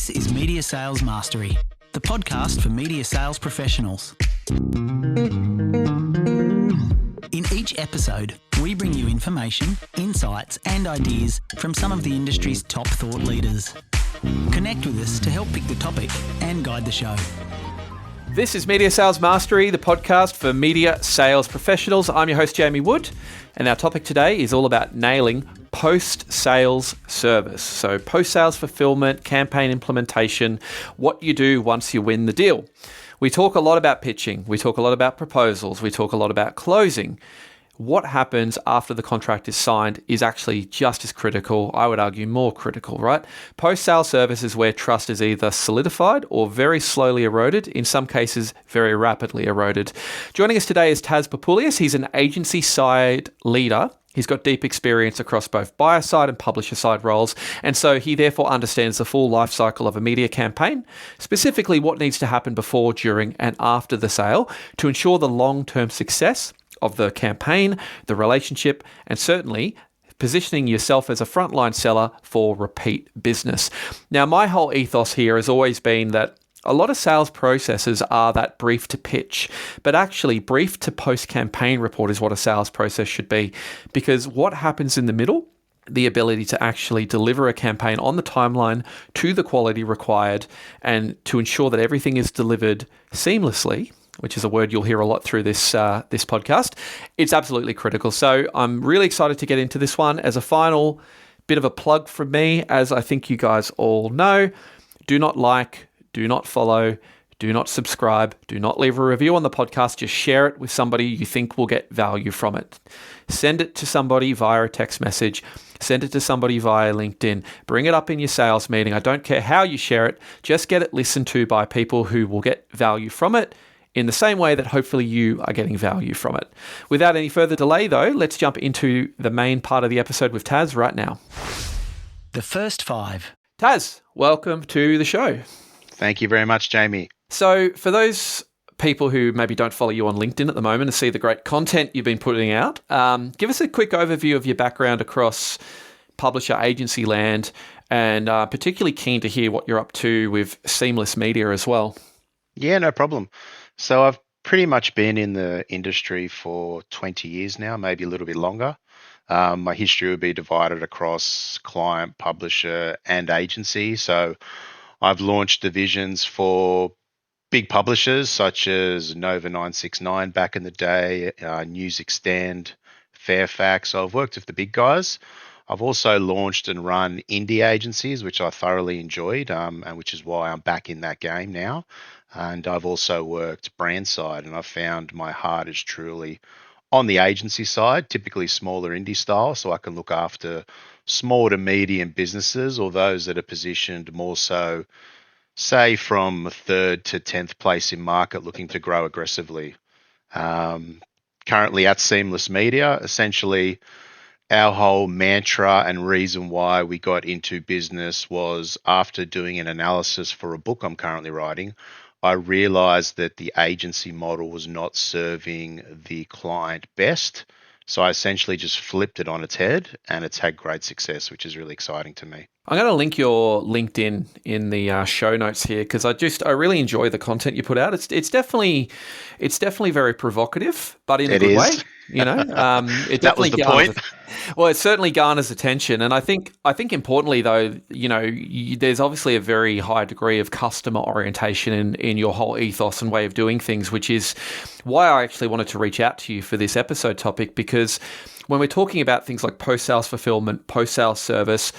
This is Media Sales Mastery, the podcast for media sales professionals. In each episode, we bring you information, insights, and ideas from some of the industry's top thought leaders. Connect with us to help pick the topic and guide the show. This is Media Sales Mastery, the podcast for media sales professionals. I'm your host, Jamie Wood, and our topic today is all about nailing post-sales service. So post-sales fulfillment, campaign implementation, what you do once you win the deal. We talk a lot about pitching. We talk a lot about proposals. We talk a lot about closing. What happens after the contract is signed is actually just as critical, I would argue more critical, right? Post-sale service is where trust is either solidified or very slowly eroded, in some cases very rapidly eroded. Joining us today is Taz Papoulias. He's an agency side leader. He's got deep experience across both buyer side and publisher side roles, and so he therefore understands the full life cycle of a media campaign, specifically what needs to happen before, during, and after the sale to ensure the long-term success of the campaign, the relationship, and certainly positioning yourself as a frontline seller for repeat business. Now, my whole ethos here has always been that a lot of sales processes are that brief to pitch, but actually brief to post-campaign report is what a sales process should be, because what happens in the middle, the ability to actually deliver a campaign on the timeline to the quality required and to ensure that everything is delivered seamlessly, which is a word you'll hear a lot through this podcast, it's absolutely critical. So I'm really excited to get into this one. As a final bit of a plug from me, as I think you guys all know, do not like, do not follow, do not subscribe, do not leave a review on the podcast. Just share it with somebody you think will get value from it. Send it to somebody via a text message. Send it to somebody via LinkedIn. Bring it up in your sales meeting. I don't care how you share it. Just get it listened to by people who will get value from it in the same way that hopefully you are getting value from it. Without any further delay, though, let's jump into the main part of the episode with Taz right now. The first five. Taz, welcome to the show. Thank you very much, Jamie. So for those people who maybe don't follow you on LinkedIn at the moment and see the great content you've been putting out, give us a quick overview of your background across publisher agency land, and particularly keen to hear what you're up to with Seamless Media as well. Yeah, no problem. So I've pretty much been in the industry for 20 years now, maybe a little bit longer. My history would be divided across client, publisher, and agency. So I've launched divisions for big publishers such as Nova 969 back in the day, News Extend, Fairfax. So I've worked with the big guys. I've also launched and run indie agencies, which I thoroughly enjoyed, and which is why I'm back in that game now. And I've also worked brand side, and I've found my heart is truly on the agency side, typically smaller indie style, so I can look after small to medium businesses or those that are positioned more so, say, from 3rd to 10th place in market looking to grow aggressively. Currently at Seamless Media, essentially our whole mantra and reason why we got into business was after doing an analysis for a book I'm currently writing, I realized that the agency model was not serving the client best. So I essentially just flipped it on its head, and it's had great success, which is really exciting to me. I'm going to link your LinkedIn in the show notes here because I really enjoy the content you put out. It's definitely very provocative, but in a good way. You know, it that was the point. Well, it certainly garners attention, and I think importantly though, you know, there's obviously a very high degree of customer orientation in your whole ethos and way of doing things, which is why I actually wanted to reach out to you for this episode topic, because when we're talking about things like post-sales fulfillment, post-sales service,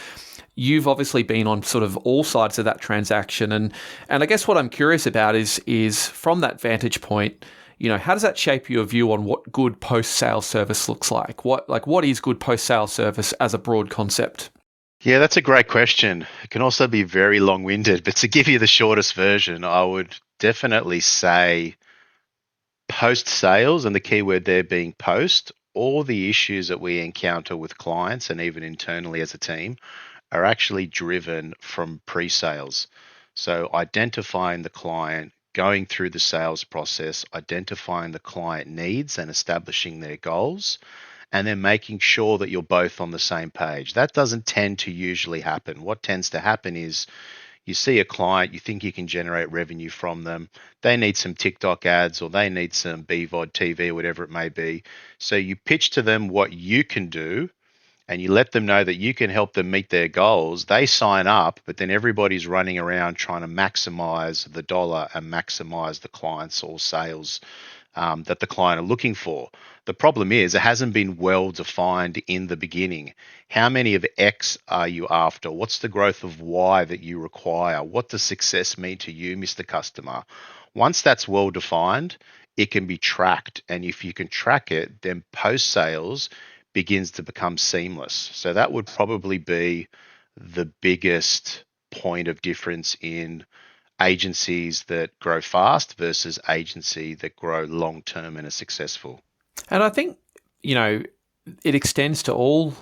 you've obviously been on sort of all sides of that transaction, and I guess what I'm curious about is from that vantage point, you know, how does that shape your view on what good post-sales service looks like? What is good post-sales service as a broad concept? Yeah, that's a great question. It can also be very long-winded, but to give you the shortest version, I would definitely say post-sales, and the key word there being post, all the issues that we encounter with clients and even internally as a team are actually driven from pre-sales. So identifying the client, going through the sales process, identifying the client needs and establishing their goals, and then making sure that you're both on the same page. That doesn't tend to usually happen. What tends to happen is You see a client, you think you can generate revenue from them. They need some TikTok ads or they need some BVOD TV, whatever it may be. So you pitch to them what you can do and you let them know that you can help them meet their goals. They sign up, but then everybody's running around trying to maximize the dollar and maximize the clients or sales that the client are looking for. The problem is it hasn't been well defined in the beginning. How many of X are you after? What's the growth of Y that you require? What does success mean to you, Mr. Customer? Once that's well defined, it can be tracked. And if you can track it, then post sales begins to become seamless. So that would probably be the biggest point of difference in agencies that grow fast versus agency that grow long term and are successful. And I think, it extends to all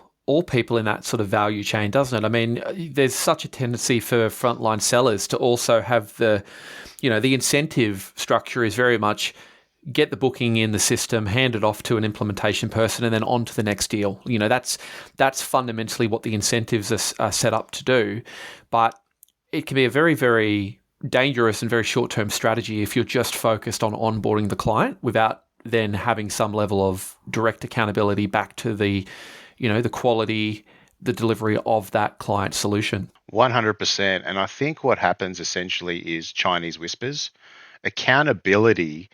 people in that sort of value chain, doesn't it? I mean, there's such a tendency for frontline sellers to also have the incentive structure is very much get the booking in the system, hand it off to an implementation person, and then on to the next deal. That's fundamentally what the incentives are set up to do. But it can be a very, very dangerous and very short-term strategy if you're just focused on onboarding the client without then having some level of direct accountability back to the quality, the delivery of that client solution. 100%. And I think what happens essentially is Chinese whispers. Accountability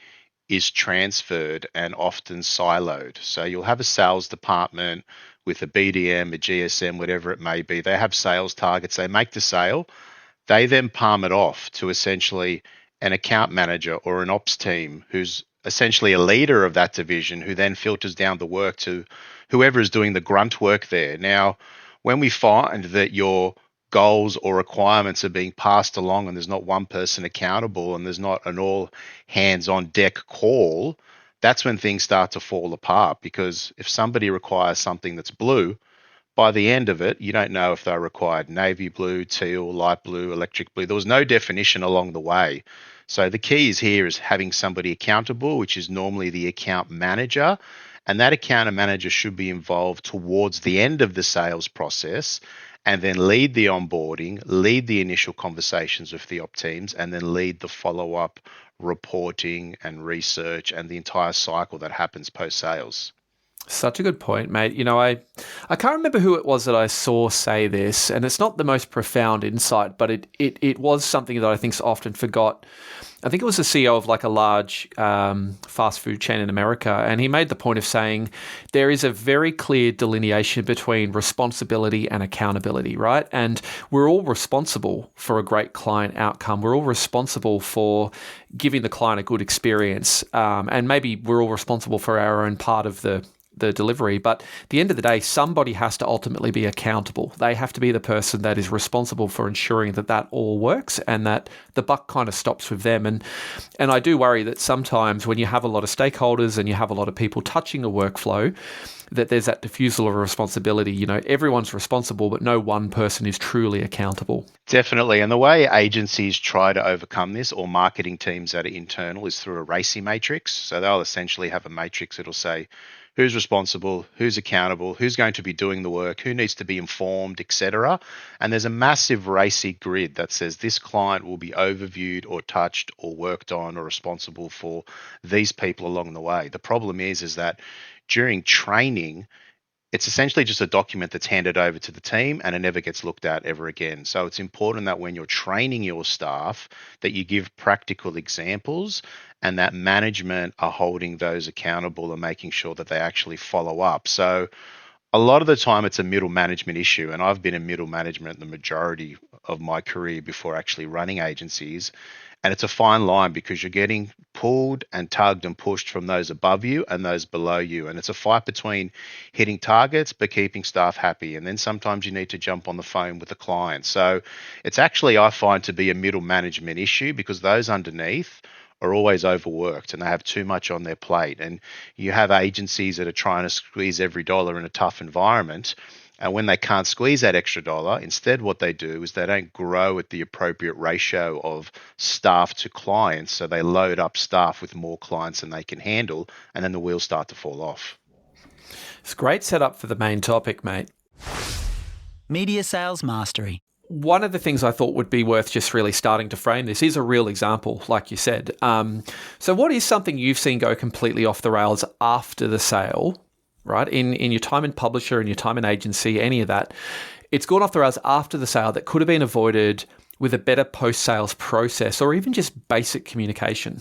is transferred and often siloed. So you'll have a sales department with a BDM, a GSM, whatever it may be. They have sales targets. They make the sale. They then palm it off to essentially an account manager or an ops team who's essentially a leader of that division, who then filters down the work to whoever is doing the grunt work there. Now, when we find that your goals or requirements are being passed along and there's not one person accountable and there's not an all hands on deck call, that's when things start to fall apart. Because if somebody requires something that's blue, by the end of it, you don't know if they required navy blue, teal, light blue, electric blue. There was no definition along the way. So the key is here is having somebody accountable, which is normally the account manager. And that account manager should be involved towards the end of the sales process and then lead the onboarding, lead the initial conversations with the op teams, and then lead the follow-up reporting and research and the entire cycle that happens post-sales. Such a good point, mate. I can't remember who it was that I saw say this, and it's not the most profound insight, but it was something that I think's often forgot. I think it was the CEO of like a large fast food chain in America, and he made the point of saying there is a very clear delineation between responsibility and accountability, right? And we're all responsible for a great client outcome. We're all responsible for giving the client a good experience, and maybe we're all responsible for our own part of the delivery. But at the end of the day, somebody has to ultimately be accountable. They have to be the person that is responsible for ensuring that all works and that the buck kind of stops with them. And I do worry that sometimes when you have a lot of stakeholders and you have a lot of people touching a workflow, that there's that diffusal of responsibility. Everyone's responsible, but no one person is truly accountable. Definitely. And the way agencies try to overcome this, or marketing teams that are internal, is through a RACI matrix. So they'll essentially have a matrix that'll say who's responsible, who's accountable, who's going to be doing the work, who needs to be informed, etc. And there's a massive RACI grid that says this client will be overviewed or touched or worked on or responsible for these people along the way. The problem is that during training, it's essentially just a document that's handed over to the team and it never gets looked at ever again. So it's important that when you're training your staff, that you give practical examples and that management are holding those accountable and making sure that they actually follow up. So a lot of the time it's a middle management issue, and I've been in middle management the majority of my career before actually running agencies. And it's a fine line because you're getting pulled and tugged and pushed from those above you and those below you. And it's a fight between hitting targets but keeping staff happy. And then sometimes you need to jump on the phone with the client. So it's actually, I find, to be a middle management issue because those underneath are always overworked and they have too much on their plate. And you have agencies that are trying to squeeze every dollar in a tough environment. And when they can't squeeze that extra dollar, instead what they do is they don't grow at the appropriate ratio of staff to clients. So they load up staff with more clients than they can handle, and then the wheels start to fall off. It's a great setup for the main topic, mate. Media Sales Mastery. one of the things I thought would be worth just really starting to frame this is a real example, like you said. So what is something you've seen go completely off the rails after the sale, right? In your time in publisher, in your time in agency, any of that, it's gone off the rails after the sale that could have been avoided with a better post-sales process or even just basic communication?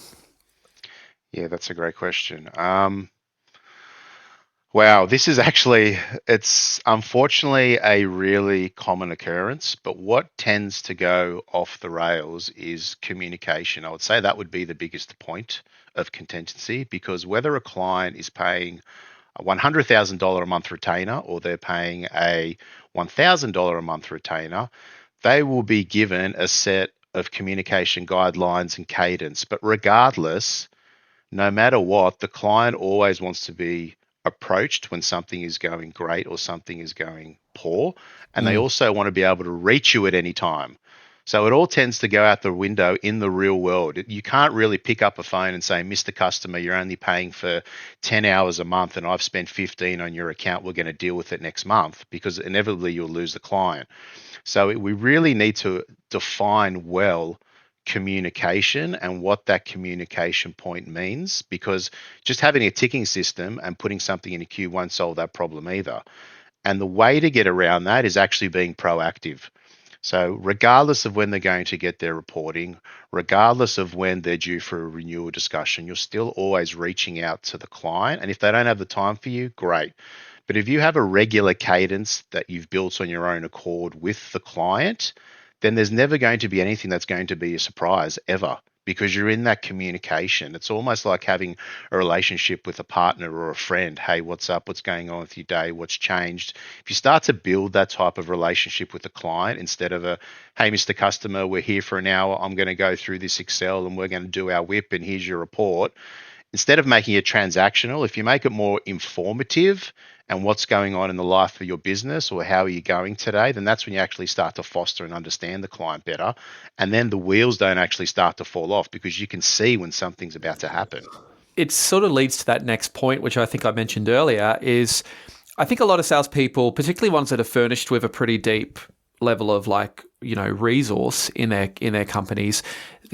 Yeah, that's a great question. Wow, this is actually, it's unfortunately a really common occurrence, but what tends to go off the rails is communication. I would say that would be the biggest point of contingency, because whether a client is paying a $100,000 a month retainer or they're paying a $1,000 a month retainer, they will be given a set of communication guidelines and cadence. But regardless, no matter what, the client always wants to be approached when something is going great or something is going poor. And they also want to be able to reach you at any time. So it all tends to go out the window in the real world. You can't really pick up a phone and say, Mr. Customer, you're only paying for 10 hours a month and I've spent 15 on your account. We're going to deal with it next month, because inevitably you'll lose the client. So we really need to define well communication and what that communication point means, because just having a ticking system and putting something in a queue won't solve that problem either. And the way to get around that is actually being proactive. So regardless of when they're going to get their reporting, regardless of when they're due for a renewal discussion, you're still always reaching out to the client. And if they don't have the time for you, great. But if you have a regular cadence that you've built on your own accord with the client, then there's never going to be anything that's going to be a surprise ever, because you're in that communication. It's almost like having a relationship with a partner or a friend. Hey, what's up? What's going on with your day? What's changed? If you start to build that type of relationship with the client instead of a, hey, Mr. Customer, we're here for an hour. I'm going to go through this Excel and we're going to do our whip and here's your report. Instead of making it transactional, if you make it more informative and what's going on in the life of your business or how are you going today, then that's when you actually start to foster and understand the client better. And then the wheels don't actually start to fall off, because you can see when something's about to happen. It sort of leads to that next point, which I think I mentioned earlier, is I think a lot of salespeople, particularly ones that are furnished with a pretty deep level of resource in their companies,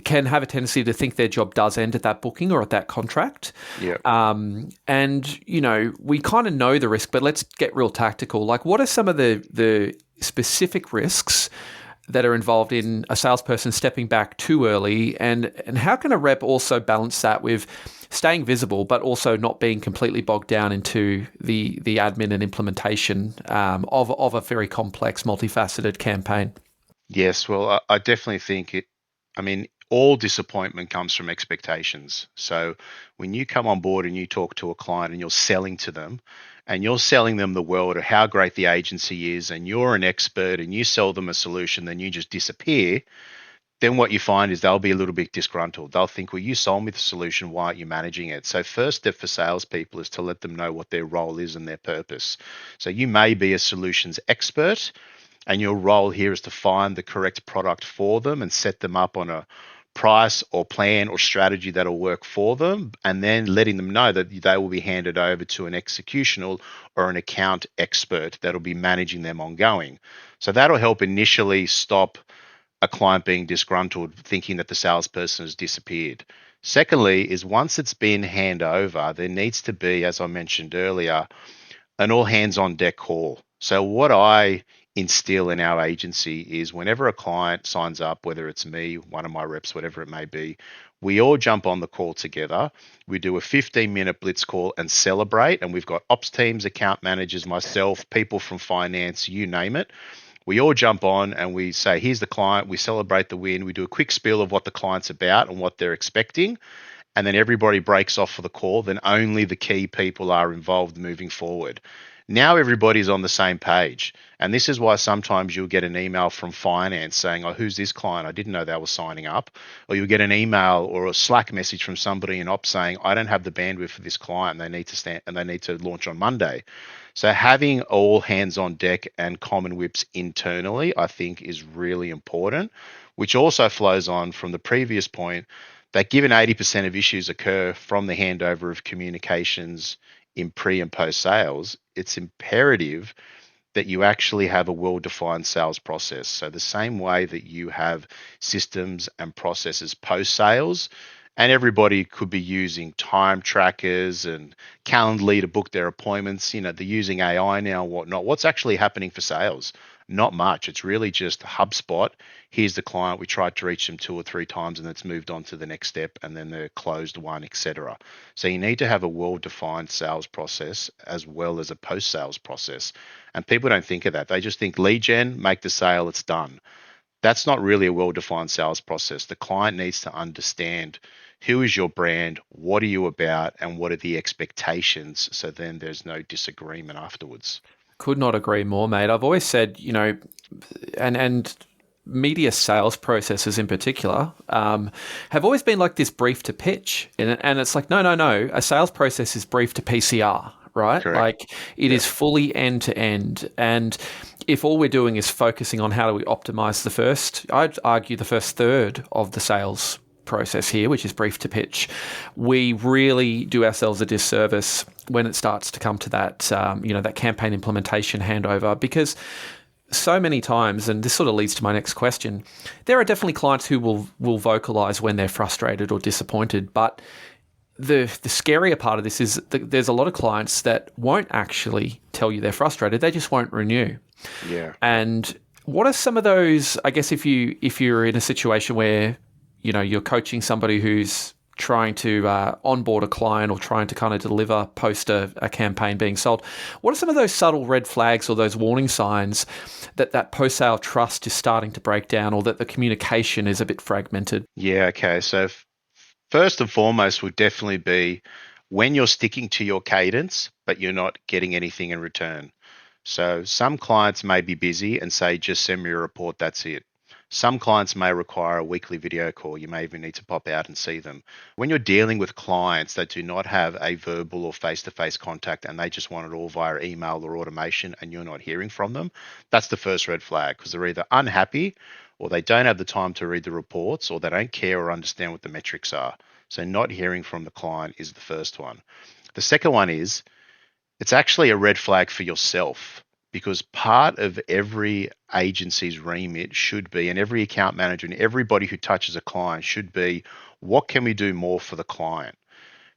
can have a tendency to think their job does end at that booking or at that contract. Yeah. And we kind of know the risk, but let's get real tactical. Like, what are some of the specific risks that are involved in a salesperson stepping back too early, and how can a rep also balance that with staying visible, but also not being completely bogged down into the admin and implementation of a very complex, multifaceted campaign? Yes, well, I definitely think all disappointment comes from expectations. So when you come on board and you talk to a client and you're selling to them, and you're selling them the world of how great the agency is, and you're an expert and you sell them a solution, then you just disappear, then what you find is they'll be a little bit disgruntled. They'll think, well, you sold me the solution, why aren't you managing it? So first step for salespeople is to let them know what their role is and their purpose. So you may be a solutions expert, and your role here is to find the correct product for them and set them up on a price or plan or strategy that'll work for them, and then letting them know that they will be handed over to an executional or an account expert that'll be managing them ongoing. So that'll help initially stop a client being disgruntled, thinking that the salesperson has disappeared. Secondly, is once it's been handed over, there needs to be, as I mentioned earlier, an all hands on deck call. So what I instill in our agency is whenever a client signs up, whether it's me, one of my reps, whatever it may be, we all jump on the call together. We do a 15-minute blitz call and celebrate. And we've got ops teams, account managers, myself, people from finance, you name it. We all jump on and we say, here's the client. We celebrate the win. We do a quick spiel of what the client's about and what they're expecting. And then everybody breaks off for the call. Then only the key people are involved moving forward. Now everybody's on the same page. And this is why sometimes you'll get an email from finance saying, oh, who's this client? I didn't know they were signing up. Or you'll get an email or a Slack message from somebody in ops saying, I don't have the bandwidth for this client. They need to launch on Monday. So having all hands on deck and common whips internally, I think, is really important, which also flows on from the previous point that given 80% of issues occur from the handover of communications in pre and post sales, it's imperative that you actually have a well-defined sales process. So the same way that you have systems and processes post-sales, and everybody could be using time trackers and Calendly to book their appointments. They're using AI now and whatnot. What's actually happening for sales? Not much. It's really just HubSpot. Here's the client. We tried to reach them 2 or 3 times and it's moved on to the next step and then the closed one, etc. So you need to have a well-defined sales process as well as a post-sales process. And people don't think of that. They just think lead gen, make the sale, it's done. That's not really a well-defined sales process. The client needs to understand who is your brand, what are you about, and what are the expectations, so then there's no disagreement afterwards. Could not agree more, mate. I've always said, and media sales processes in particular have always been like this brief to pitch. And it's like, no. A sales process is brief to PCR, right? Correct. Like it is fully end to end. And if all we're doing is focusing on how do we optimize I'd argue the first third of the sales process here, which is brief to pitch, we really do ourselves a disservice when it starts to come to that, that campaign implementation handover, because so many times, and this sort of leads to my next question, there are definitely clients who will vocalize when they're frustrated or disappointed, but the scarier part of this is that there's a lot of clients that won't actually tell you they're frustrated, they just won't renew. Yeah. And what are some of those, I guess if you're in a situation where you're coaching somebody who's trying to onboard a client or trying to kind of deliver post a campaign being sold, what are some of those subtle red flags or those warning signs that post-sale trust is starting to break down or that the communication is a bit fragmented? Yeah, okay. So first and foremost would definitely be when you're sticking to your cadence, but you're not getting anything in return. So some clients may be busy and say, just send me a report, that's it. Some clients may require a weekly video call. You may even need to pop out and see them. When you're dealing with clients that do not have a verbal or face-to-face contact and they just want it all via email or automation and you're not hearing from them, that's the first red flag, because they're either unhappy or they don't have the time to read the reports or they don't care or understand what the metrics are. So not hearing from the client is the first one. The second one is it's actually a red flag for yourself, because part of every agency's remit should be, and every account manager and everybody who touches a client should be, what can we do more for the client?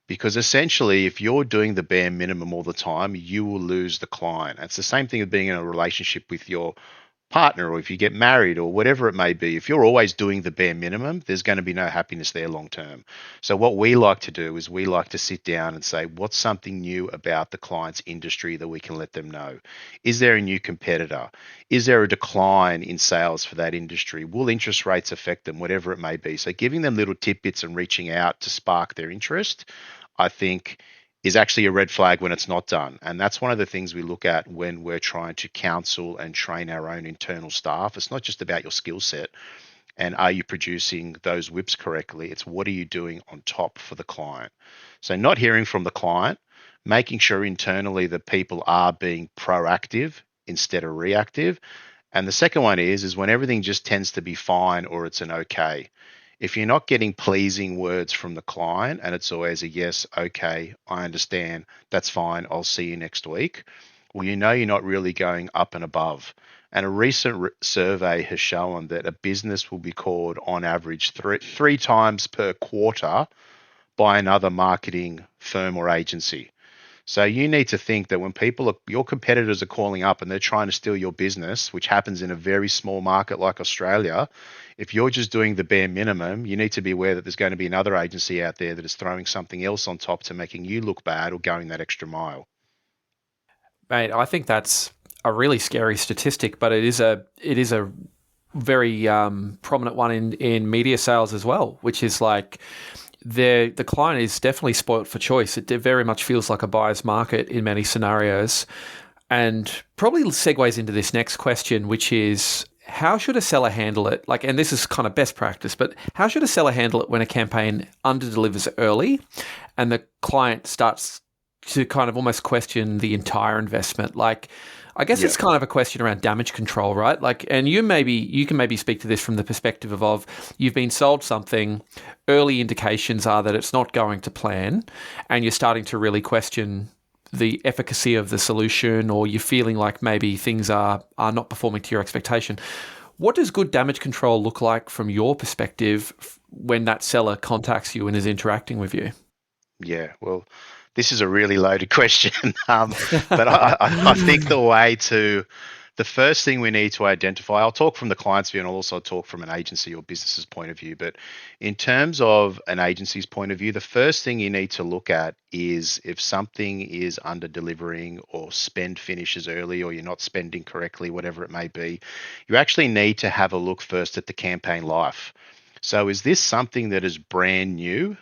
Because essentially, if you're doing the bare minimum all the time, you will lose the client. It's the same thing with being in a relationship with your partner, or if you get married or whatever it may be. If you're always doing the bare minimum, there's going to be no happiness there long term. So what we like to do is we like to sit down and say, what's something new about the client's industry that we can let them know? Is there a new competitor? Is there a decline in sales for that industry? Will interest rates affect them? Whatever it may be. So giving them little tidbits and reaching out to spark their interest, I think, is actually a red flag when it's not done. And that's one of the things we look at when we're trying to counsel and train our own internal staff. It's not just about your skill set and are you producing those whips correctly? It's what are you doing on top for the client? So not hearing from the client, making sure internally that people are being proactive instead of reactive. And the second one is when everything just tends to be fine or it's an okay. If you're not getting pleasing words from the client and it's always a yes, okay, I understand, that's fine, I'll see you next week, well, you're not really going up and above. And a recent survey has shown that a business will be called on average three times per quarter by another marketing firm or agency. So you need to think that when your competitors are calling up and they're trying to steal your business, which happens in a very small market like Australia, if you're just doing the bare minimum, you need to be aware that there's going to be another agency out there that is throwing something else on top to making you look bad or going that extra mile. Mate, I think that's a really scary statistic, but it is a very prominent one in media sales as well, which is like the client is definitely spoilt for choice. It very much feels like a buyer's market in many scenarios, and probably segues into this next question, which is how should a seller handle it? Like, and this is kind of best practice, but how should a seller handle it when a campaign underdelivers early and the client starts to kind of almost question the entire investment? Like, I guess it's kind of a question around damage control, right? Like, and you can maybe speak to this from the perspective of you've been sold something, early indications are that it's not going to plan, and you're starting to really question the efficacy of the solution, or you're feeling like maybe things are not performing to your expectation. What does good damage control look like from your perspective when that seller contacts you and is interacting with you? Yeah, well, this is a really loaded question. But I think the first thing we need to identify, I'll talk from the client's view and I'll also talk from an agency or business's point of view. But in terms of an agency's point of view, the first thing you need to look at is if something is under delivering or spend finishes early or you're not spending correctly, whatever it may be, you actually need to have a look first at the campaign life. So is this something that is brand new?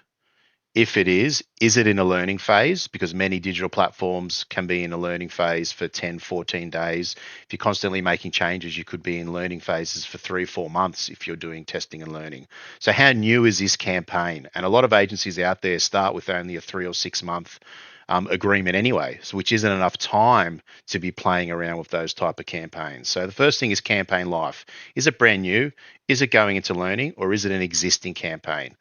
If it is it in a learning phase? Because many digital platforms can be in a learning phase for 10, 14 days. If you're constantly making changes, you could be in learning phases for 3 or 4 months if you're doing testing and learning. So how new is this campaign? And a lot of agencies out there start with only a 3 or 6 month agreement anyway, so which isn't enough time to be playing around with those type of campaigns. So the first thing is campaign life. Is it brand new? Is it going into learning, or is it an existing campaign?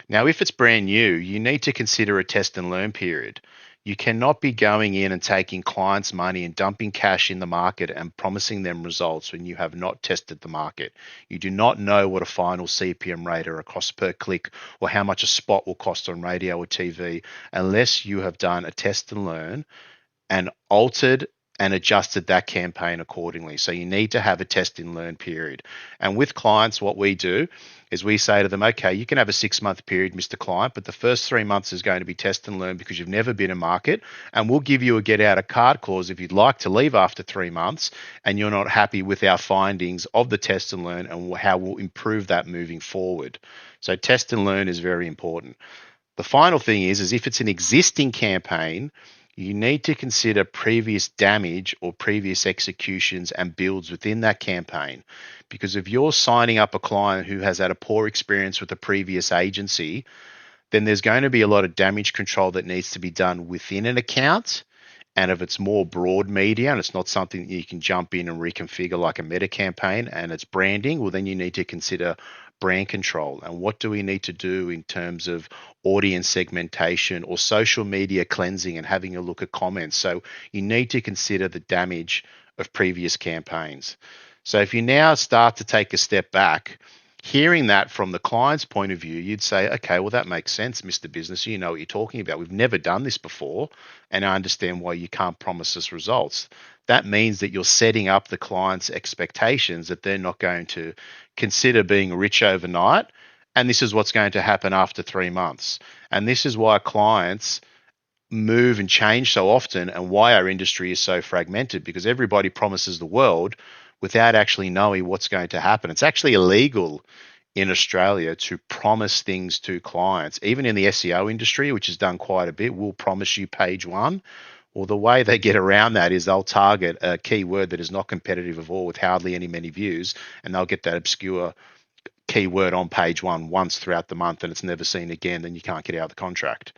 Now, if it's brand new, you need to consider a test and learn period. You cannot be going in and taking clients' money and dumping cash in the market and promising them results when you have not tested the market. You do not know what a final CPM rate or a cost per click or how much a spot will cost on radio or TV unless you have done a test and learn and altered and adjusted that campaign accordingly. So you need to have a test and learn period. And with clients, what we do is we say to them, okay, you can have a 6-month period, Mr. Client, but the first 3 months is going to be test and learn because you've never been in market. And we'll give you a get out of card clause if you'd like to leave after 3 months and you're not happy with our findings of the test and learn and how we'll improve that moving forward. So test and learn is very important. The final thing is if it's an existing campaign, you need to consider previous damage or previous executions and builds within that campaign. Because if you're signing up a client who has had a poor experience with a previous agency, then there's going to be a lot of damage control that needs to be done within an account. And if it's more broad media and it's not something that you can jump in and reconfigure like a meta campaign and it's branding, well, then you need to consider brand control. And what do we need to do in terms of audience segmentation or social media cleansing and having a look at comments? So you need to consider the damage of previous campaigns. So if you now start to take a step back, hearing that from the client's point of view, you'd say, okay, well, that makes sense, Mr. Business. You know what you're talking about. We've never done this before, and I understand why you can't promise us results. That means that you're setting up the client's expectations that they're not going to consider being rich overnight, and this is what's going to happen after 3 months. And this is why clients move and change so often and why our industry is so fragmented, because everybody promises the world without actually knowing what's going to happen. It's actually illegal in Australia to promise things to clients. Even in the SEO industry, which has done quite a bit, we'll promise you page one. Well, the way they get around that is they'll target a keyword that is not competitive at all with hardly many views, and they'll get that obscure keyword on page one once throughout the month and it's never seen again, then you can't get out of the contract.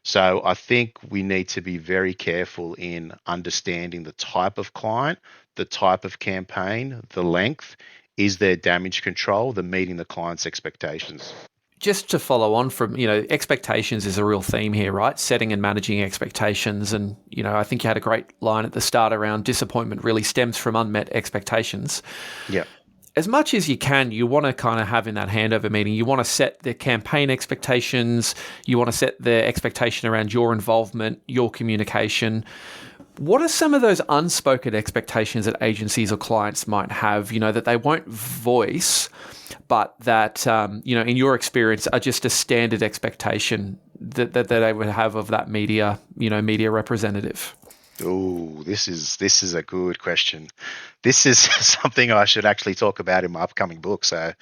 So I think we need to be very careful in understanding the type of client, the type of campaign, the length. Is there damage control? The meeting the client's expectations? Just to follow on from, expectations is a real theme here, right? Setting and managing expectations. And, I think you had a great line at the start around disappointment really stems from unmet expectations. Yeah. As much as you can, you want to kind of have in that handover meeting, you want to set the campaign expectations, you want to set the expectation around your involvement, your communication. What are some of those unspoken expectations that agencies or clients might have, that they won't voice, but that, in your experience are just a standard expectation that they would have of that media representative? Oh, this is a good question. This is something I should actually talk about in my upcoming book. So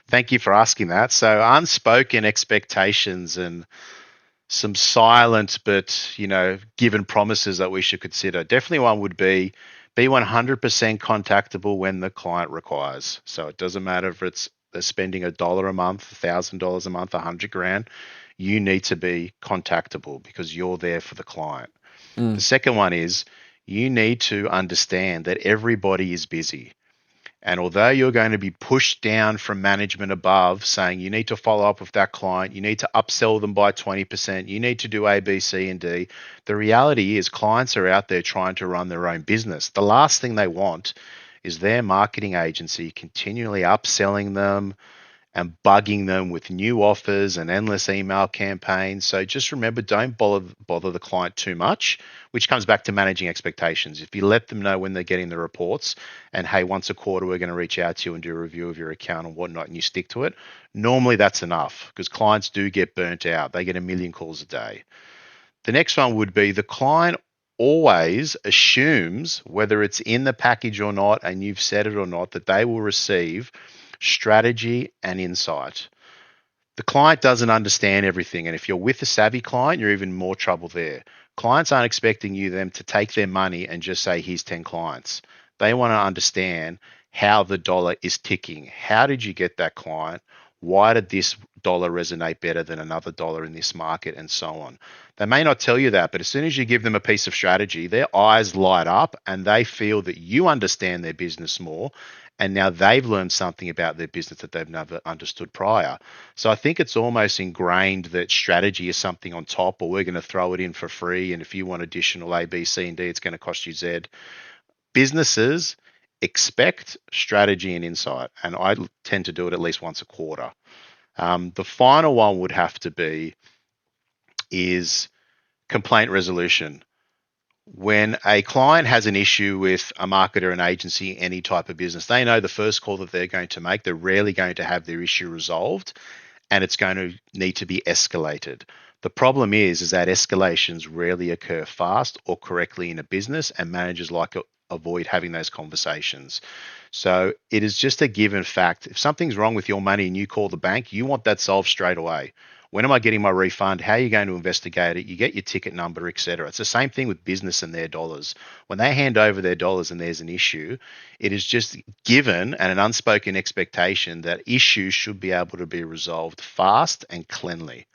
thank you for asking that. So unspoken expectations and some silent but, given promises that we should consider. Definitely one would be 100% contactable when the client requires. So it doesn't matter if it's they're spending $1 a month, $1,000 a month, $100,000. You need to be contactable because you're there for the client. The second one is you need to understand that everybody is busy. And although you're going to be pushed down from management above saying you need to follow up with that client, you need to upsell them by 20%, you need to do A, B, C, and D, the reality is clients are out there trying to run their own business. The last thing they want is their marketing agency continually upselling them and bugging them with new offers and endless email campaigns. So just remember, don't bother the client too much, which comes back to managing expectations. If you let them know when they're getting the reports and, hey, once a quarter, we're going to reach out to you and do a review of your account and whatnot, and you stick to it, normally that's enough because clients do get burnt out. They get a million calls a day. The next one would be the client always assumes, whether it's in the package or not, and you've said it or not, that they will receive strategy and insight. The client doesn't understand everything. And if you're with a savvy client, you're even more trouble there. Clients aren't expecting them to take their money and just say, here's 10 clients. They want to understand how the dollar is ticking. How did you get that client? Why did this dollar resonate better than another dollar in this market, and so on? They may not tell you that, but as soon as you give them a piece of strategy, their eyes light up and they feel that you understand their business more. And now they've learned something about their business that they've never understood prior. So I think it's almost ingrained that strategy is something on top, or we're going to throw it in for free. And if you want additional A, B, C, and D, it's going to cost you Z. Businesses expect strategy and insight, and I tend to do it at least once a quarter. The final one would have to be is complaint resolution. When a client has an issue with a marketer, an agency, any type of business, they know the first call that they're going to make, they're rarely going to have their issue resolved, and it's going to need to be escalated. The problem is that escalations rarely occur fast or correctly in a business, and managers like to avoid having those conversations. So it is just a given fact. If something's wrong with your money and you call the bank, you want that solved straight away. When am I getting my refund? How are you going to investigate it? You get your ticket number, etc. It's the same thing with business and their dollars. When they hand over their dollars and there's an issue, it is just given and an unspoken expectation that issues should be able to be resolved fast and cleanly.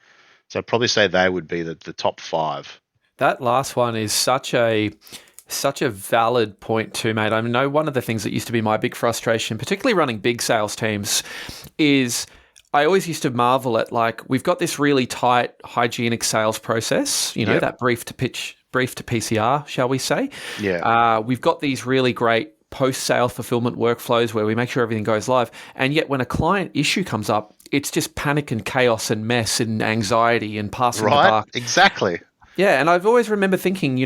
So I'd probably say they would be the top 5. That last one is such a valid point too, mate. I know one of the things that used to be my big frustration, particularly running big sales teams, is I always used to marvel at, like, we've got this really tight, hygienic sales process, Yep. that brief to PCR, shall we say. Yeah. We've got these really great post-sale fulfillment workflows where we make sure everything goes live. And yet when a client issue comes up, it's just panic and chaos and mess and anxiety and passing the Right? buck. Exactly. Yeah, and I've always remember thinking,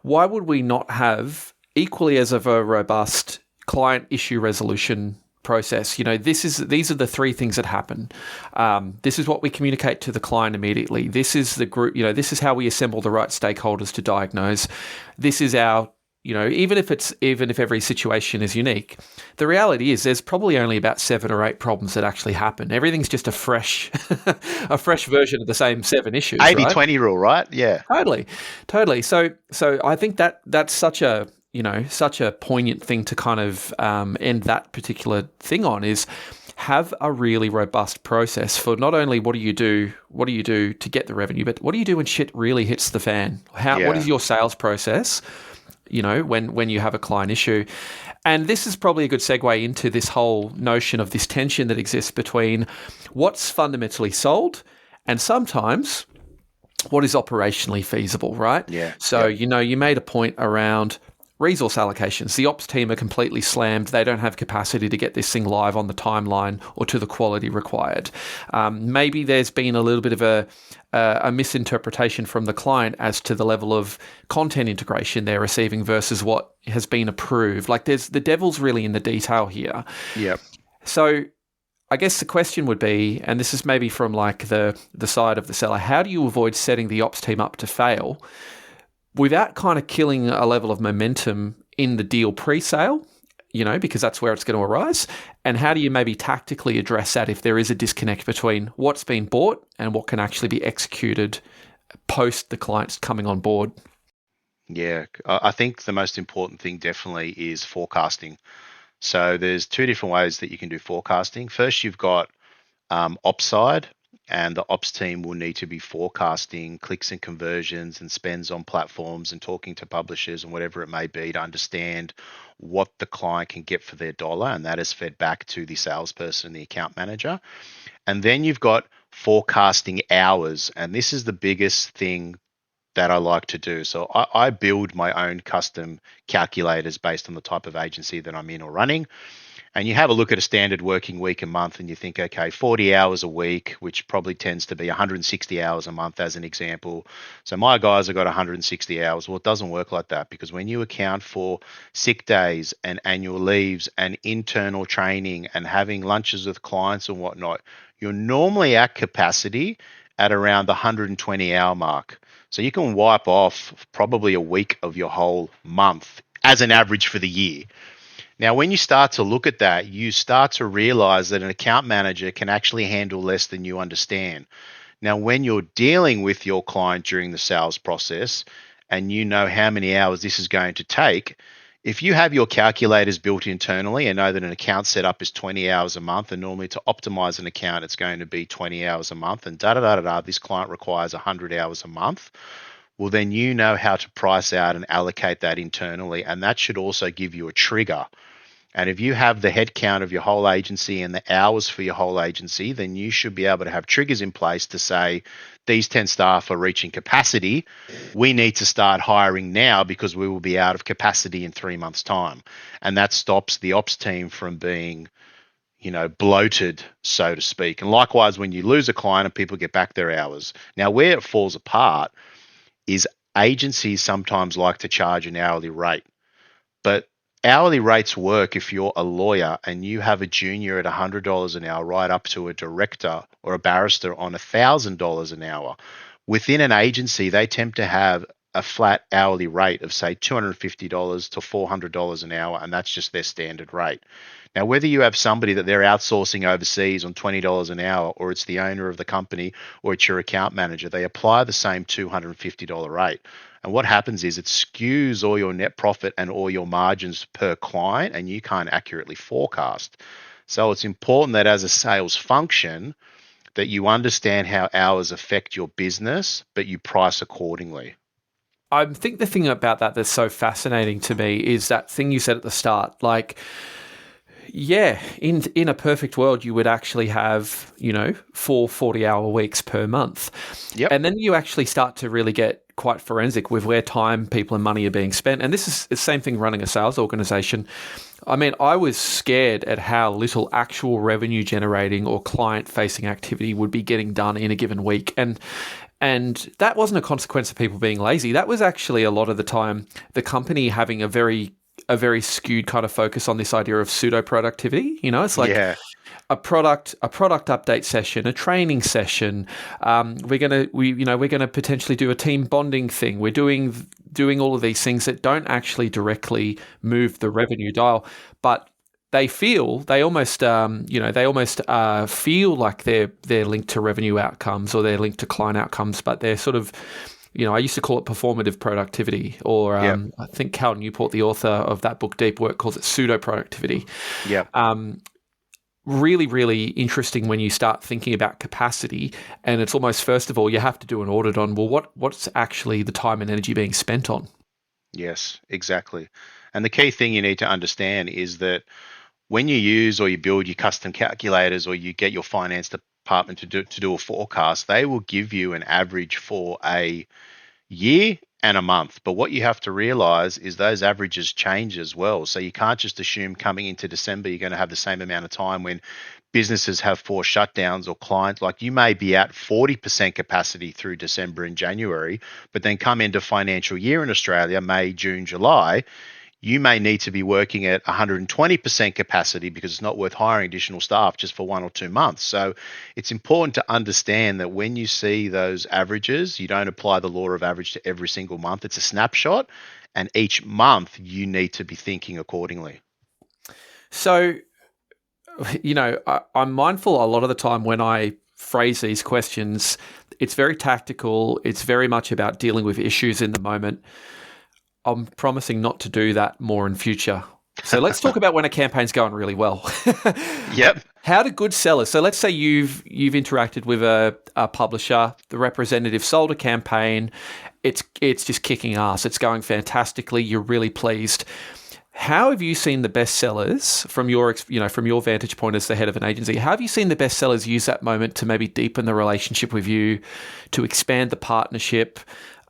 why would we not have equally as of a robust client issue resolution process? These are the 3 things that happen. This is what we communicate to the client immediately. This is the group, this is how we assemble the right stakeholders to diagnose. This is our, even if every situation is unique, the reality is there's probably only about 7 or 8 problems that actually happen. Everything's just a fresh version of the same 7 issues. 80-20 rule, right? Yeah. Totally. So I think that's such a poignant thing to kind of end that particular thing on, is have a really robust process for not only what do you do to get the revenue, but what do you do when shit really hits the fan? What is your sales process? When you have a client issue. And this is probably a good segue into this whole notion of this tension that exists between what's fundamentally sold and sometimes what is operationally feasible, right? Yeah. So, you made a point around resource allocations. The ops team are completely slammed. They don't have capacity to get this thing live on the timeline or to the quality required. Maybe there's been a little bit of a misinterpretation from the client as to the level of content integration they're receiving versus what has been approved. Like, the devil's really in the detail here. Yep. So I guess the question would be, and this is maybe from like the side of the seller, how do you avoid setting the ops team up to fail without kind of killing a level of momentum in the deal pre-sale, because that's where it's going to arise? And how do you maybe tactically address that if there is a disconnect between what's been bought and what can actually be executed post the clients coming on board? Yeah, I think the most important thing definitely is forecasting. So there's 2 different ways that you can do forecasting. First, you've got ops side, and the ops team will need to be forecasting clicks and conversions and spends on platforms and talking to publishers and whatever it may be to understand what the client can get for their dollar, and that is fed back to the salesperson and the account manager. And then you've got forecasting hours, and this is the biggest thing that I like to do. So I build my own custom calculators based on the type of agency that I'm in or running. And you have a look at a standard working week a month and you think, okay, 40 hours a week, which probably tends to be 160 hours a month as an example. So my guys have got 160 hours. Well, it doesn't work like that, because when you account for sick days and annual leaves and internal training and having lunches with clients and whatnot, you're normally at capacity at around the 120 hour mark. So you can wipe off probably a week of your whole month as an average for the year. Now, when you start to look at that, you start to realize that an account manager can actually handle less than you understand. Now, when you're dealing with your client during the sales process and you know how many hours this is going to take, if you have your calculators built internally and know that an account setup is 20 hours a month, and normally to optimize an account, it's going to be 20 hours a month, and this client requires 100 hours a month, well, then you know how to price out and allocate that internally. And that should also give you a trigger. And if you have the headcount of your whole agency and the hours for your whole agency, then you should be able to have triggers in place to say, these 10 staff are reaching capacity. We need to start hiring now because we will be out of capacity in 3 months' time. And that stops the ops team from being, bloated, so to speak. And likewise, when you lose a client and people get back their hours. Now, where it falls apart is agencies sometimes like to charge an hourly rate. But hourly rates work if you're a lawyer and you have a junior at $100 an hour right up to a director or a barrister on $1,000 an hour. Within an agency, they tend to have a flat hourly rate of, say, $250 to $400 an hour, and that's just their standard rate. Now, whether you have somebody that they're outsourcing overseas on $20 an hour, or it's the owner of the company, or it's your account manager, they apply the same $250 rate. And what happens is it skews all your net profit and all your margins per client, and you can't accurately forecast. So it's important that as a sales function, that you understand how hours affect your business, but you price accordingly. I think the thing about that that's so fascinating to me is that thing you said at the start, like, yeah, in a perfect world, you would actually have, 4 40-hour weeks per month. Yep. And then you actually start to really get quite forensic with where time, people and money are being spent. And this is the same thing running a sales organization. I mean, I was scared at how little actual revenue generating or client facing activity would be getting done in a given week. And that wasn't a consequence of people being lazy. That was actually a lot of the time the company having a very skewed kind of focus on this idea of pseudo productivity. It's like a product update session, a training session. We're gonna potentially do a team bonding thing. We're doing all of these things that don't actually directly move the revenue dial, but they almost feel like they're linked to revenue outcomes or they're linked to client outcomes, but they're sort of, I used to call it performative productivity, or I think Cal Newport, the author of that book, Deep Work, calls it pseudo productivity. Yeah. Really, really interesting when you start thinking about capacity, and it's almost, first of all, you have to do an audit on, well, what's actually the time and energy being spent on? Yes, exactly. And the key thing you need to understand is that when you use or you build your custom calculators or you get your finance department to do a forecast, they will give you an average for a year and a month. But what you have to realize is those averages change as well. So you can't just assume coming into December you're going to have the same amount of time when businesses have forced shutdowns, or clients, like you may be at 40% capacity through December and January, but then come into financial year in Australia, May, June, July, you may need to be working at 120% capacity because it's not worth hiring additional staff just for 1 or 2 months. So it's important to understand that when you see those averages, you don't apply the law of average to every single month. It's a snapshot, and each month you need to be thinking accordingly. So, I'm mindful a lot of the time when I phrase these questions, it's very tactical. It's very much about dealing with issues in the moment. I'm promising not to do that more in future. So let's talk about when a campaign's going really well. Yep. How do good sellers? So let's say you've interacted with a publisher, the representative sold a campaign, it's just kicking ass, it's going fantastically, you're really pleased. How have you seen the best sellers from your vantage point as the head of an agency? How have you seen the best sellers use that moment to maybe deepen the relationship with you, to expand the partnership,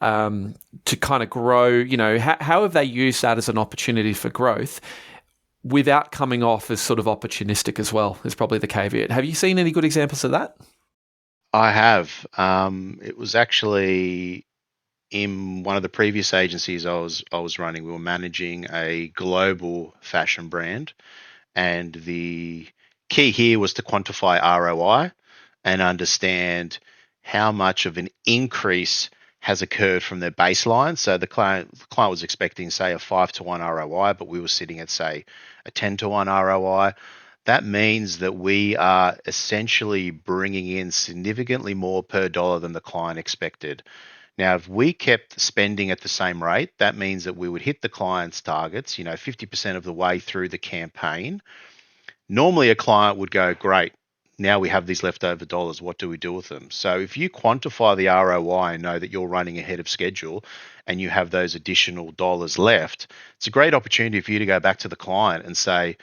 to kind of grow? How have they used that as an opportunity for growth, without coming off as sort of opportunistic as well, is probably the caveat. Have you seen any good examples of that? I have. It was actually in one of the previous agencies I was running. We were managing a global fashion brand, and the key here was to quantify ROI and understand how much of an increase has occurred from their baseline. So the client was expecting, say, a 5-to-1 ROI, but we were sitting at, say, a 10-to-1 ROI. That means that we are essentially bringing in significantly more per dollar than the client expected. Now, if we kept spending at the same rate, that means that we would hit the client's targets, 50% of the way through the campaign. Normally, a client would go, great, now we have these leftover dollars, what do we do with them? So if you quantify the ROI and know that you're running ahead of schedule and you have those additional dollars left, it's a great opportunity for you to go back to the client and say,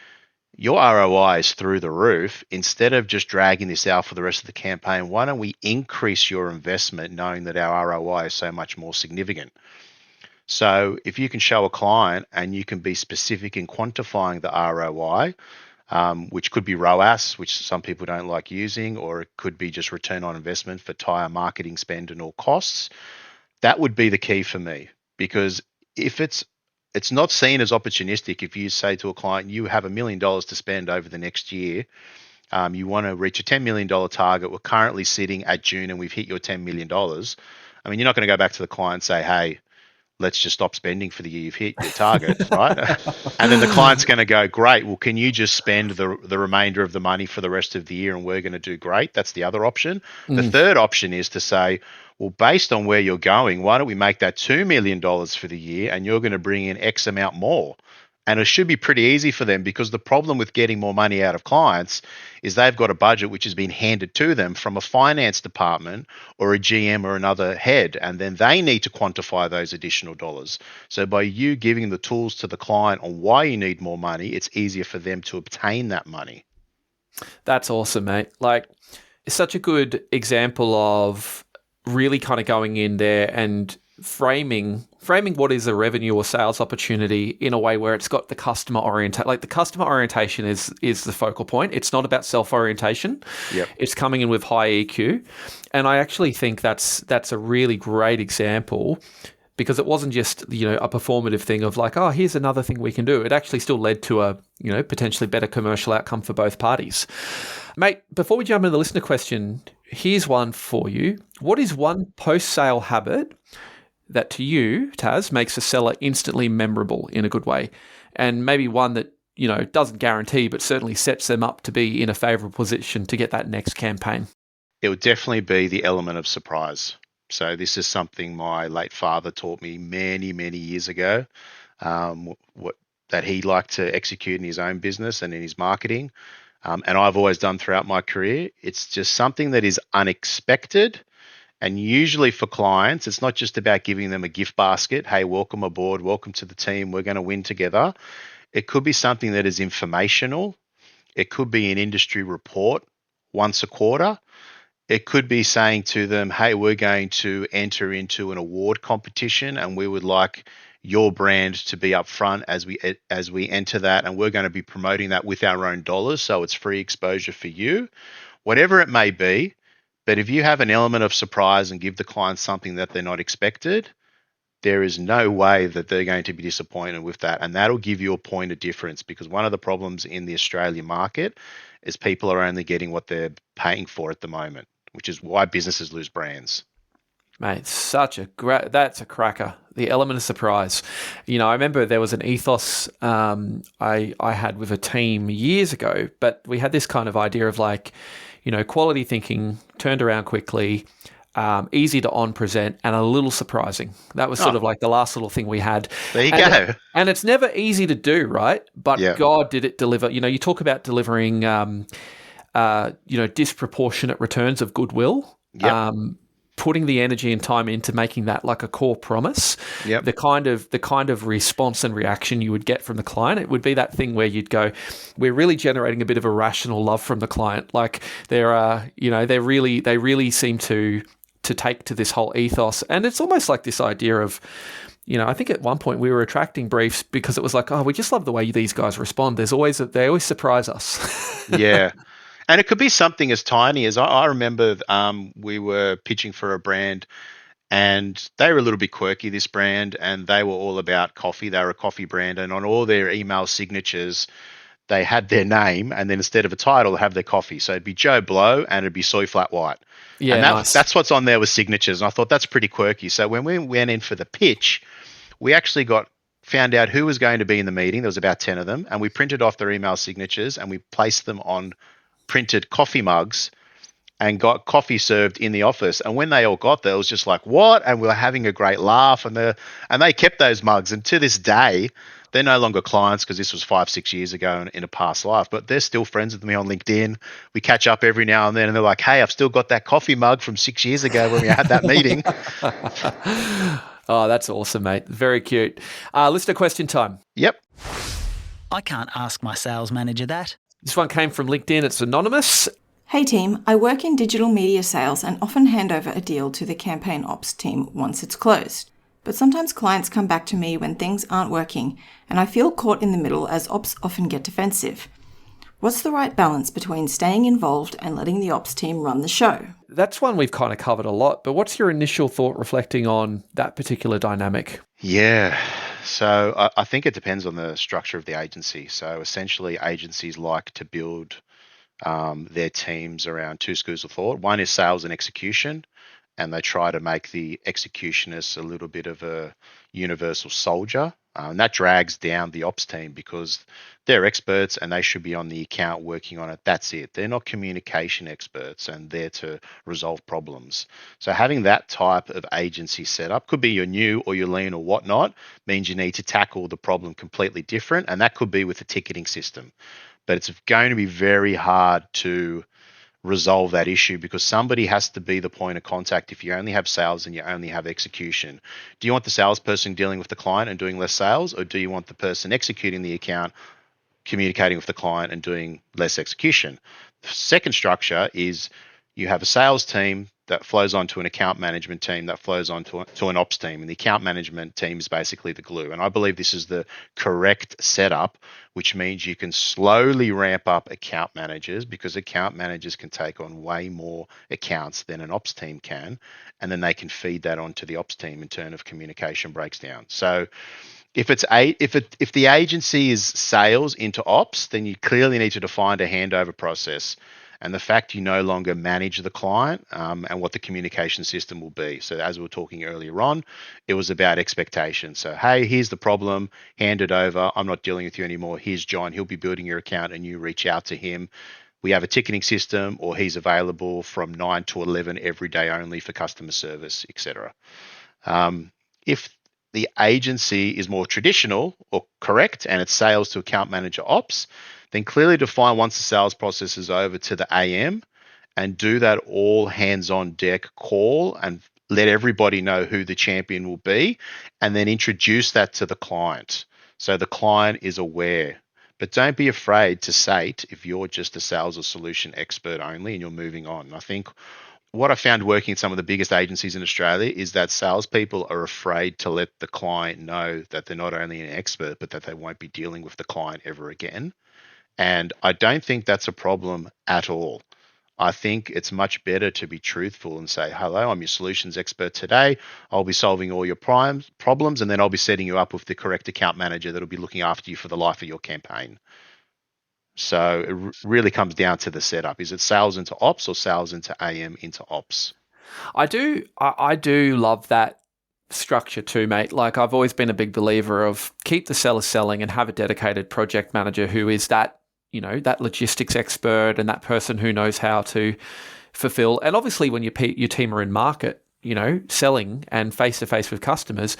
your ROI is through the roof. Instead of just dragging this out for the rest of the campaign, why don't we increase your investment knowing that our ROI is so much more significant? So if you can show a client and you can be specific in quantifying the ROI, which could be ROAS, which some people don't like using, or it could be just return on investment for tire marketing spend and all costs. That would be the key for me, because if it's not seen as opportunistic. If you say to a client, you have $1 million to spend over the next year, you want to reach a $10 million target. We're currently sitting at June and we've hit your $10 million. I mean, you're not going to go back to the client and say, hey, let's just stop spending for the year you've hit your target, right? And then the client's going to go, great, well, can you just spend the remainder of the money for the rest of the year and we're going to do great? That's the other option. The third option is to say, well, based on where you're going, why don't we make that $2 million for the year and you're going to bring in X amount more? And it should be pretty easy for them, because the problem with getting more money out of clients is they've got a budget which has been handed to them from a finance department or a GM or another head, and then they need to quantify those additional dollars. So by you giving the tools to the client on why you need more money, it's easier for them to obtain that money. That's awesome, mate. Like, it's such a good example of really kind of going in there and framing what is a revenue or sales opportunity in a way where it's got the customer orientation. Like, the customer orientation is the focal point. It's not about self-orientation. Yep. It's coming in with high EQ. And I actually think that's a really great example, because it wasn't just, a performative thing of like, oh, here's another thing we can do. It actually still led to a, potentially better commercial outcome for both parties. Mate, before we jump into the listener question, here's one for you. What is one post-sale habit that to you, Taz, makes a seller instantly memorable in a good way? And maybe one that, doesn't guarantee, but certainly sets them up to be in a favorable position to get that next campaign. It would definitely be the element of surprise. So this is something my late father taught me many, many years ago, that he liked to execute in his own business and in his marketing. And I've always done throughout my career. It's just something that is unexpected. And usually for clients, it's not just about giving them a gift basket. Hey, welcome aboard. Welcome to the team. We're going to win together. It could be something that is informational. It could be an industry report once a quarter. It could be saying to them, hey, we're going to enter into an award competition and we would like your brand to be up front as we enter that, and we're going to be promoting that with our own dollars, so it's free exposure for you. Whatever it may be, but if you have an element of surprise and give the client something that they're not expected, there is no way that they're going to be disappointed with that, and that'll give you a point of difference, because one of the problems in the Australian market is people are only getting what they're paying for at the moment, which is why businesses lose brands. Mate, that's a cracker. The element of surprise. I remember there was an ethos I had with a team years ago, but we had this kind of idea of like, quality thinking, turned around quickly, easy to on-present, and a little surprising. That was sort of like the last little thing we had. There you go. And it's never easy to do, right? But God, did it deliver. You talk about delivering disproportionate returns of goodwill. Yep. Putting the energy and time into making that like a core promise. Yep. The kind of response and reaction you would get from the client, it would be that thing where you'd go, we're really generating a bit of irrational love from the client. Like they really seem to take to this whole ethos. And it's almost like this idea of, I think at one point we were attracting briefs because it was like, oh, we just love the way these guys respond. They always surprise us. Yeah. And it could be something as tiny as I remember we were pitching for a brand and they were a little bit quirky, this brand, and they were all about coffee. They were a coffee brand, and on all their email signatures, they had their name, and then instead of a title, they have their coffee. So it'd be Joe Blow and it'd be Soy Flat White. Yeah, and nice. That's what's on there with signatures. And I thought that's pretty quirky. So when we went in for the pitch, we actually found out who was going to be in the meeting. There was about 10 of them, and we printed off their email signatures and we placed them on printed coffee mugs and got coffee served in the office. And when they all got there, it was just like, what? And we were having a great laugh, and they kept those mugs. And to this day, they're no longer clients because this was 5-6 years ago in a past life, but they're still friends with me on LinkedIn. We catch up every now and then, and they're like, hey, I've still got that coffee mug from 6 years ago when we had that meeting. Oh, that's awesome, mate. Very cute. Listener question time. Yep. I can't ask my sales manager that. This one came from LinkedIn. It's anonymous. Hey team, I work in digital media sales and often hand over a deal to the campaign ops team once it's closed. But sometimes clients come back to me when things aren't working, and I feel caught in the middle as ops often get defensive. What's the right balance between staying involved and letting the ops team run the show? That's one we've kind of covered a lot, but what's your initial thought reflecting on that particular dynamic? Yeah. So I think it depends on the structure of the agency. So essentially, agencies like to build their teams around two schools of thought. One is sales and execution, and they try to make the executionists a little bit of a universal soldier. And that drags down the ops team because they're experts and they should be on the account working on it. That's it. They're not communication experts and there to resolve problems. So having that type of agency set up, could be you're new or you're lean or whatnot, means you need to tackle the problem completely different. And that could be with a ticketing system. But it's going to be very hard to resolve that issue because somebody has to be the point of contact. If you only have sales and you only have execution, do you want the salesperson dealing with the client and doing less sales, or do you want the person executing the account communicating with the client and doing less execution? The second structure is you have a sales team that flows onto an account management team that flows onto an ops team, and the account management team is basically the glue. And I believe this is the correct setup, which means you can slowly ramp up account managers because account managers can take on way more accounts than an ops team can, and then they can feed that onto the ops team in terms of communication breaks down. So if the agency is sales into ops, then you clearly need to define a handover process and the fact you no longer manage the client and what the communication system will be. So as we were talking earlier on, it was about expectation. So, hey, here's the problem, hand it over. I'm not dealing with you anymore. Here's John. He'll be building your account and you reach out to him. We have a ticketing system, or he's available from 9 to 11 every day only for customer service, etc. If the agency is more traditional or correct and it's sales to account manager ops, then clearly define once the sales process is over to the AM and do that all hands on deck call and let everybody know who the champion will be, and then introduce that to the client so the client is aware. But don't be afraid to say it if you're just a sales or solution expert only and you're moving on. I think what I found working at some of the biggest agencies in Australia is that salespeople are afraid to let the client know that they're not only an expert, but that they won't be dealing with the client ever again. And I don't think that's a problem at all. I think it's much better to be truthful and say, hello, I'm your solutions expert today. I'll be solving all your problems, and then I'll be setting you up with the correct account manager that'll be looking after you for the life of your campaign. So it really comes down to the setup. Is it sales into ops or sales into AM into ops? I do love that structure too, mate. Like, I've always been a big believer of keep the seller selling and have a dedicated project manager who is that logistics expert and that person who knows how to fulfill. And obviously when your team are in market, selling and face-to-face with customers,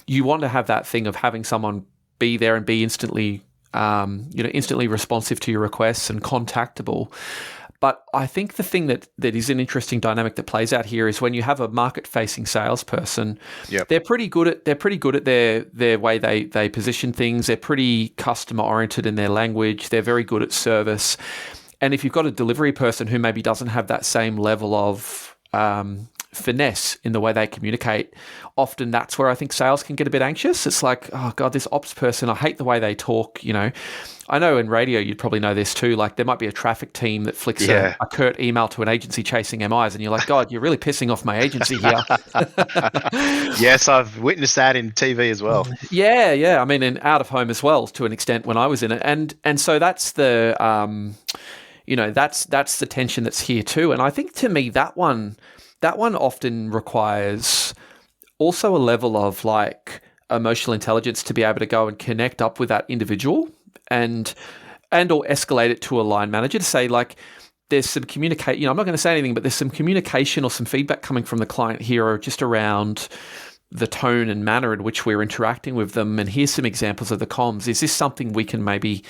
you want to have that thing of having someone be there and be instantly responsive to your requests and contactable. But I think the thing that is an interesting dynamic that plays out here is when you have a market-facing salesperson, they're pretty good at their way they position things. They're pretty customer-oriented in their language. They're very good at service. And if you've got a delivery person who maybe doesn't have that same level of finesse in the way they communicate, often that's where I think sales can get a bit anxious. It's like, oh God, this ops person, I hate the way they talk, you know. I know in radio you'd probably know this too, like there might be a traffic team that flicks a curt email to an agency chasing MIs and you're like, God, you're really pissing off my agency here. Yes, I've witnessed that in TV as well. Yeah. I mean, in out of home as well to an extent when I was in it. And so that's the, that's the tension that's here too. And I think to me that one often requires also a level of like emotional intelligence to be able to go and connect up with that individual and or escalate it to a line manager to say like, there's some communication, I'm not going to say anything, but there's some communication or some feedback coming from the client here or just around the tone and manner in which we're interacting with them. And here's some examples of the comms. Is this something we can maybe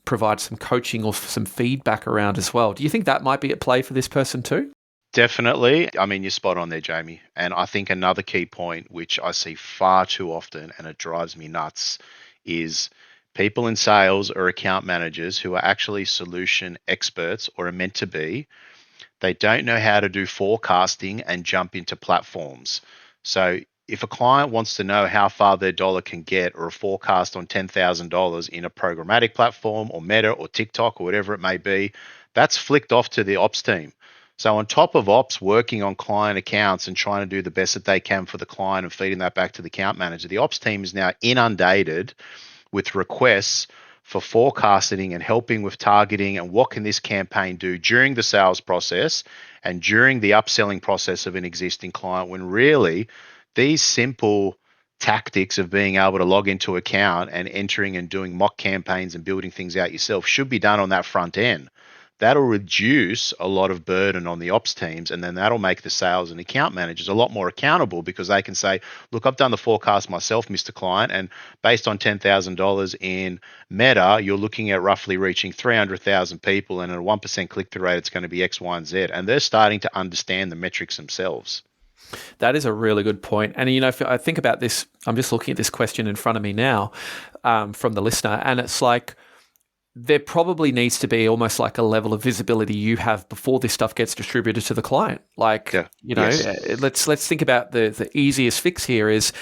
provide some coaching or some feedback around as well? Do you think that might be at play for this person too? Definitely. I mean, you're spot on there, Jamie. And I think another key point, which I see far too often, and it drives me nuts, is people in sales or account managers who are actually solution experts or are meant to be, they don't know how to do forecasting and jump into platforms. So if a client wants to know how far their dollar can get or a forecast on $10,000 in a programmatic platform or Meta or TikTok or whatever it may be, that's flicked off to the ops team. So on top of ops working on client accounts and trying to do the best that they can for the client and feeding that back to the account manager, the ops team is now inundated with requests for forecasting and helping with targeting and what can this campaign do during the sales process and during the upselling process of an existing client, when really these simple tactics of being able to log into account and entering and doing mock campaigns and building things out yourself should be done on that front end. That'll reduce a lot of burden on the ops teams, and then that'll make the sales and account managers a lot more accountable because they can say, look, I've done the forecast myself, Mr. Client, and based on $10,000 in Meta, you're looking at roughly reaching 300,000 people, and at a 1% click-through rate, it's going to be X, Y, and Z. And they're starting to understand the metrics themselves. That is a really good point. And, if I think about this, I'm just looking at this question in front of me now from the listener, and it's like, there probably needs to be almost like a level of visibility you have before this stuff gets distributed to the client. Like, let's think about the easiest fix here is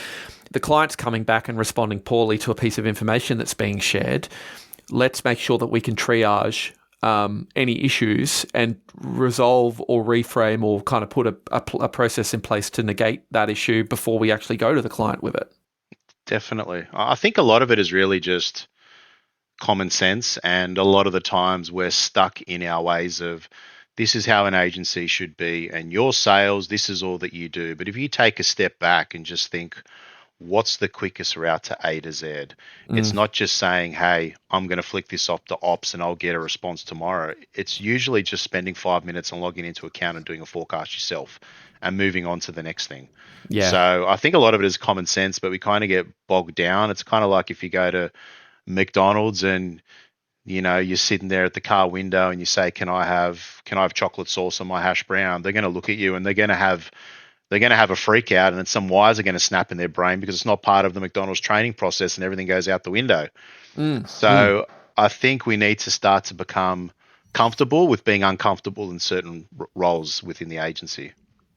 the client's coming back and responding poorly to a piece of information that's being shared. Let's make sure that we can triage any issues and resolve or reframe or kind of put a process in place to negate that issue before we actually go to the client with it. Definitely. I think a lot of it is really just common sense, and a lot of the times we're stuck in our ways of this is how an agency should be and your sales, this is all that you do. But if you take a step back and just think, what's the quickest route to A to Z? It's not just saying, hey, I'm going to flick this off to ops and I'll get a response tomorrow. It's usually just spending 5 minutes and logging into account and doing a forecast yourself and moving on to the next thing. Yeah. So I think a lot of it is common sense, but we kind of get bogged down. It's kind of like if you go to McDonald's and you're sitting there at the car window and you say, can I have chocolate sauce on my hash brown? They're going to look at you and they're going to have a freak out, and then some wires are going to snap in their brain because it's not part of the McDonald's training process and everything goes out the window. I think we need to start to become comfortable with being uncomfortable in certain roles within the agency.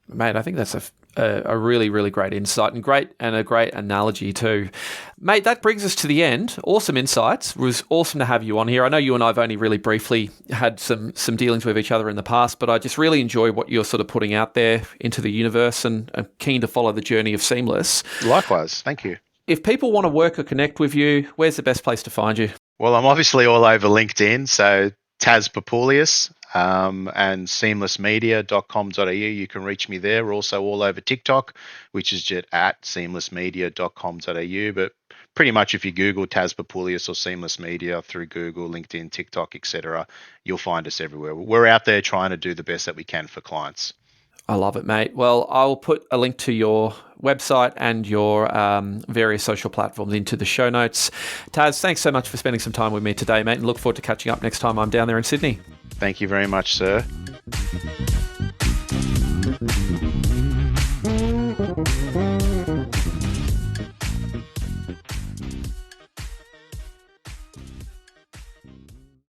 Mate, I think that's a really, really great insight and a great analogy too. Mate, that brings us to the end. Awesome insights. It was awesome to have you on here. I know you and I have only really briefly had some dealings with each other in the past, but I just really enjoy what you're sort of putting out there into the universe, and I'm keen to follow the journey of Seamless. Likewise. Thank you. If people want to work or connect with you, where's the best place to find you? Well, I'm obviously all over LinkedIn, so Taz Papoulias. And seamlessmedia.com.au. You can reach me there. We're also all over TikTok, which is just at seamlessmedia.com.au. But pretty much if you Google Taz Papoulias or Seamless Media through Google, LinkedIn, TikTok, etc., you'll find us everywhere. We're out there trying to do the best that we can for clients. I love it, mate. Well, I'll put a link to your website and your various social platforms into the show notes. Taz, thanks so much for spending some time with me today, mate, and look forward to catching up next time I'm down there in Sydney. Thank you very much, sir.